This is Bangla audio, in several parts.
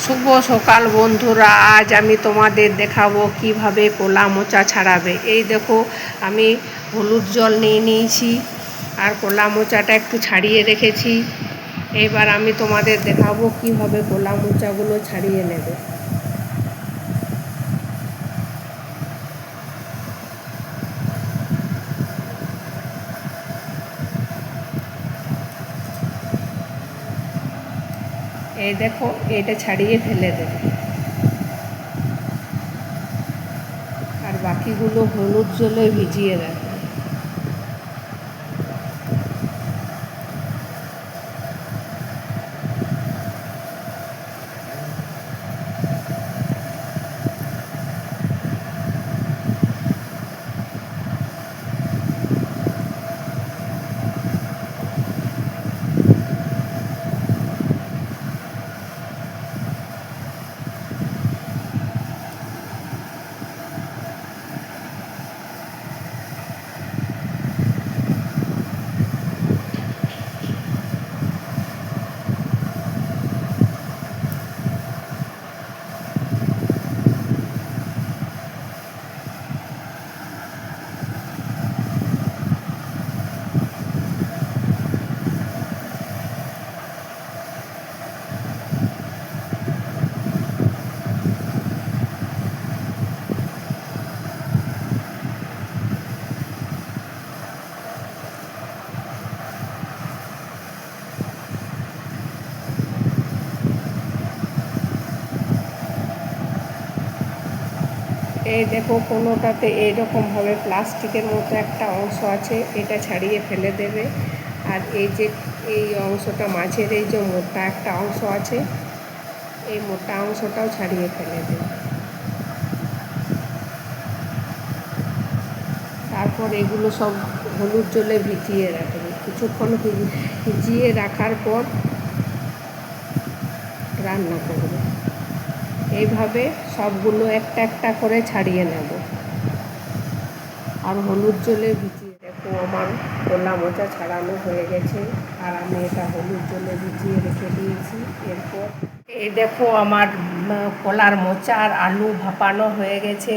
শুভ সকাল বন্ধুরা, আজ আমি তোমাদের দেখাবো কিভাবে কলা মোচা ছাড়াবে। এই দেখো, আমি হলুদ জল নিয়ে নিয়েছি আর কলা মোচাটা একটু ছাড়িয়ে রেখেছি। এবার আমি তোমাদের দেখাবো কিভাবে কলা মোচাগুলো ছাড়িয়ে নেবে। এই দেখো, এটা ছাড়িয়ে ফেলে দেবে আর বাকিগুলো হলুদ জলে ভিজিয়ে রাখবে। এই দেখো, কোনোটাতে এইরকমভাবে প্লাস্টিকের মতো একটা অংশ আছে, এটা ছাড়িয়ে ফেলে দেবে। আর এই অংশটা মাঝের এই যে মোটা একটা অংশ আছে, এই মোটা অংশটাও ছাড়িয়ে ফেলে দেবে। তারপর এগুলো সব হলুদ জলে ভিজিয়ে রাখবে। কিছুক্ষণ ভিজিয়ে রাখার পর রান্না করবে। এইভাবে সবগুলো একটা একটা করে ছাড়িয়ে নেব আর হলুদ জলে ভিজিয়ে। দেখো, আমার কলা মোচা ছাড়ানো হয়ে গেছে আর আমি এটা হলুদ জলে ভিজিয়ে রেখে দিয়েছি। এরপর এই দেখো, আমার কলার মোচা আর আলু ভাপানো হয়ে গেছে।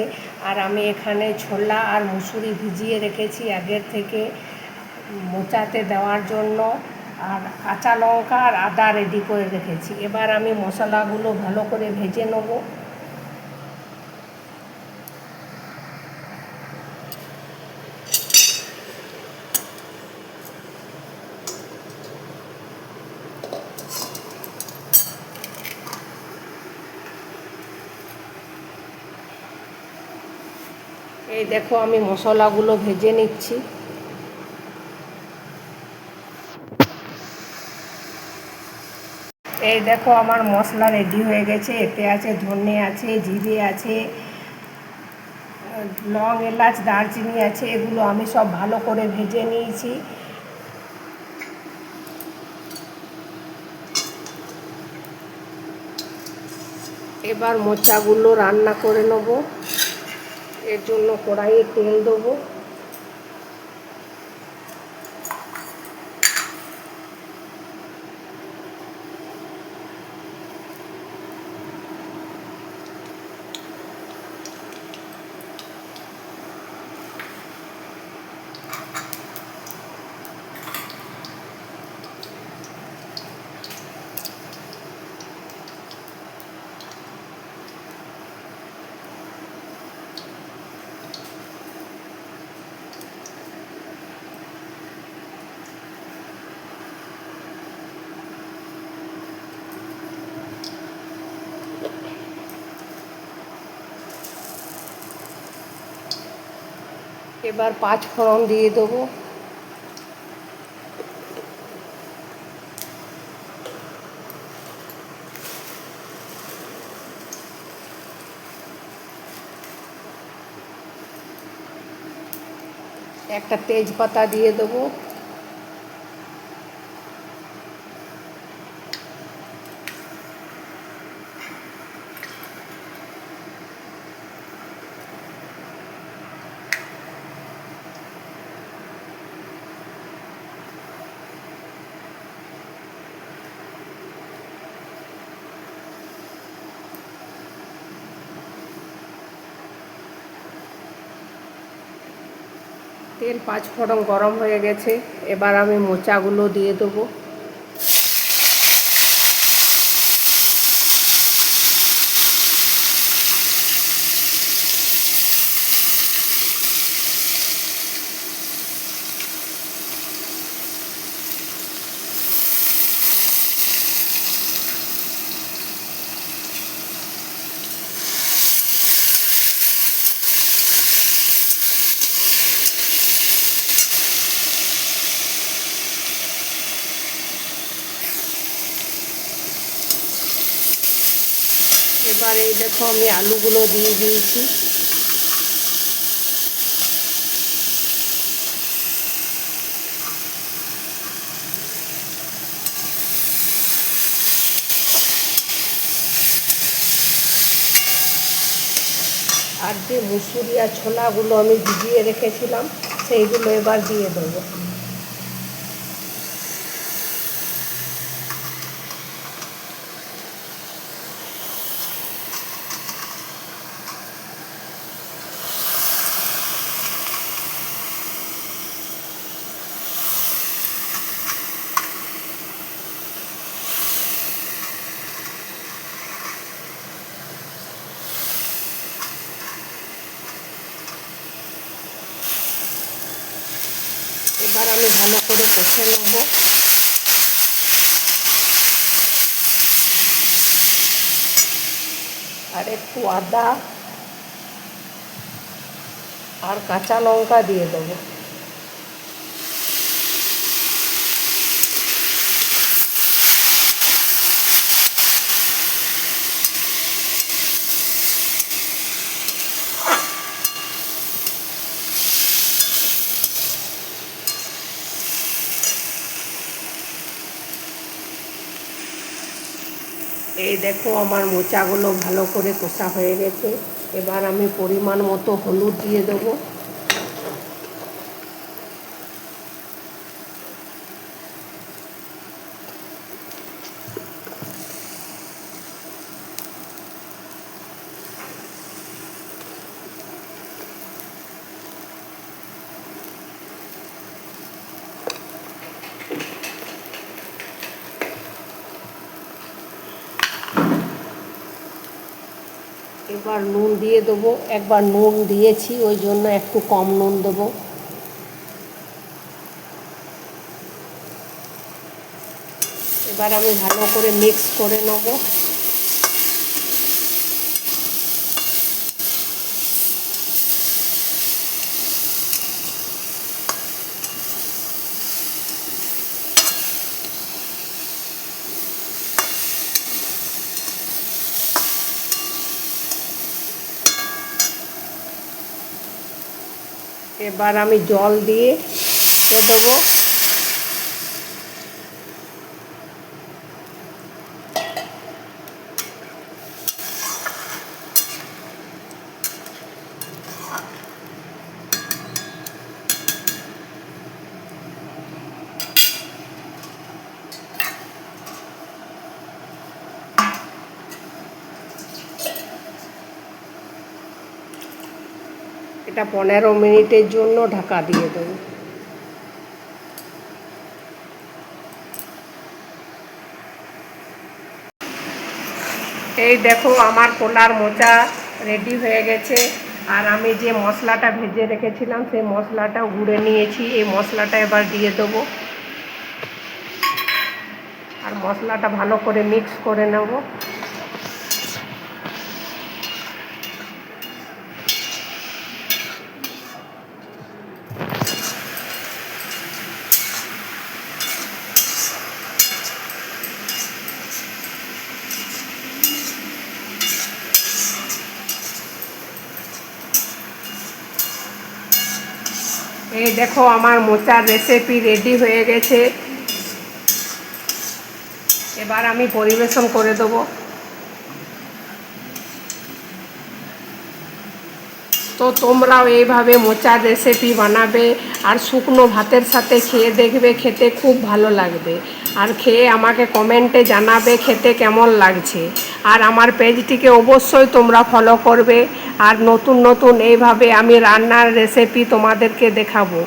আর আমি এখানে ছোলা আর মুসুরি ভিজিয়ে রেখেছি আগের থেকে মোচাতে দেওয়ার জন্য। আর কাঁচা লঙ্কা আর আদা রেডি করে রেখেছি। এবার আমি মশলাগুলো ভালো করে ভেজে নেব। এই দেখো, আমি মশলাগুলো ভেজে নিচ্ছি। এই দেখো, আমার মশলা রেডি হয়ে গেছে। এতে আছে ধনে আছে, জিরে আছে, লং, এলাচ, দারচিনি আছে। এগুলো আমি সব ভালো করে ভেজে নিয়েছি। এবার মোচাগুলো রান্না করে নেব। এর জন্য কড়াইয়ে তেল দেবো। এবার 5 ফোড়ন দিয়ে দেবো। একটা তেজপাতা দিয়ে দেবো। তেল 5 ফোড়ন গরম হয়ে গেছে, এবার আমি মোচাগুলো দিয়ে দেবো। এবার এই দেখো আমি আলুগুলো দিয়ে দিয়েছি। আর যে মুসুরি আর ছোলাগুলো আমি ভিজিয়ে রেখেছিলাম সেইগুলো এবার দিয়ে দেবো। এবার আমি ভালো করে কষে নেব। আর একটু আদা আর কাঁচা লঙ্কা দিয়ে দেবো। এই দেখো আমার মোচাগুলো ভালো করে কষা হয়ে গেছে, এবার আমি পরিমাণ মতো হলুদ দিয়ে দেবো। এবার নুন দিয়ে দেবো, একবার নুন দিয়েছি ওই জন্য একটু কম নুন দেবো। এবার আমি ভালো করে মিক্স করে নেব। এবার আমি জল দিয়ে দেবো। এটা 15 মিনিটের জন্য ঢাকা দিয়ে দেবো। এই দেখো আমার কলার মোচা রেডি হয়ে গেছে। আর আমি যে মশলাটা ভেজে রেখেছিলাম সেই মশলাটাও গুঁড়ে নিয়েছি, এই মশলাটা এবার দিয়ে দেবো। আর মশলাটা ভালো করে মিক্স করে নেব। এই দেখো আমার মোচার রেসিপি রেডি হয়ে গেছে, এবার আমি পরিবেশন করে দেবো। তো তোমরাও এইভাবে মোচার রেসিপি বানাবে আর শুকনো ভাতের সাথে খেয়ে দেখবে, খেতে খুব ভালো লাগবে। আর খেয়ে আমাকে কমেন্টে জানাবে খেতে কেমন লাগছে। আর আমার পেজটিকে অবশ্যই তোমরা ফলো করবে। আর নতুন নতুন এইভাবে আমি রান্নার রেসিপি তোমাদেরকে দেখাবো।